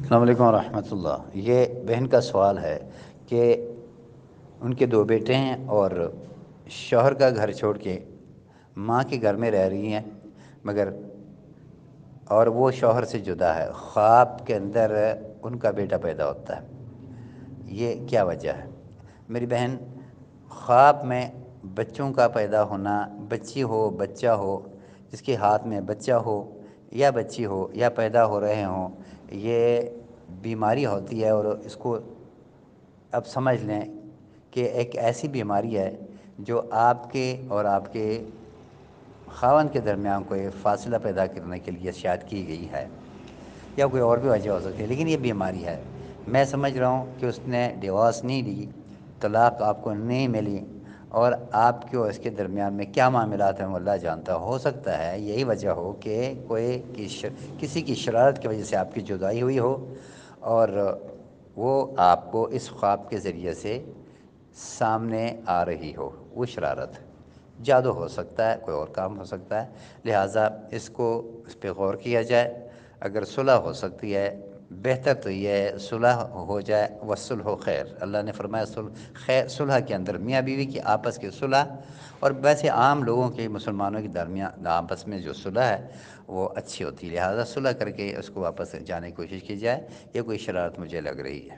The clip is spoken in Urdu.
السلام علیکم ورحمۃ اللہ۔ یہ بہن کا سوال ہے کہ ان کے دو بیٹے ہیں اور شوہر کا گھر چھوڑ کے ماں کے گھر میں رہ رہی ہیں، مگر اور وہ شوہر سے جدا ہے۔ خواب کے اندر ان کا بیٹا پیدا ہوتا ہے، یہ کیا وجہ ہے؟ میری بہن، خواب میں بچوں کا پیدا ہونا، بچی ہو بچہ ہو، جس کے ہاتھ میں بچہ ہو یا بچی ہو یا پیدا ہو رہے ہوں، یہ بیماری ہوتی ہے، اور اس کو اب سمجھ لیں کہ ایک ایسی بیماری ہے جو آپ کے اور آپ کے خاوند کے درمیان کوئی فاصلہ پیدا کرنے کے لیے شاید کی گئی ہے، یا کوئی اور بھی وجہ ہو سکتی ہے، لیکن یہ بیماری ہے۔ میں سمجھ رہا ہوں کہ اس نے ڈیورس نہیں لی، طلاق آپ کو نہیں ملی، اور آپ کے اور اس کے درمیان میں کیا معاملات ہیں وہ اللہ جانتا ہو سکتا ہے یہی وجہ ہو کہ کسی کی شرارت کی وجہ سے آپ کی جدائی ہوئی ہو، اور وہ آپ کو اس خواب کے ذریعے سے سامنے آ رہی ہو۔ وہ شرارت جادو ہو سکتا ہے، کوئی اور کام ہو سکتا ہے، لہٰذا اس پہ غور کیا جائے۔ اگر صلح ہو سکتی ہے، بہتر تو یہ ہے صلح ہو جائے، والصلح خیر۔ اللہ نے فرمایا صلح کے اندر میاں بیوی کی آپس کی صلح، اور ویسے عام لوگوں کے مسلمانوں کے درمیان آپس میں جو صلح ہے وہ اچھی ہوتی ہے، لہٰذا صلح کر کے اس کو واپس جانے کی کوشش کی جائے۔ یہ کوئی شرارت مجھے لگ رہی ہے۔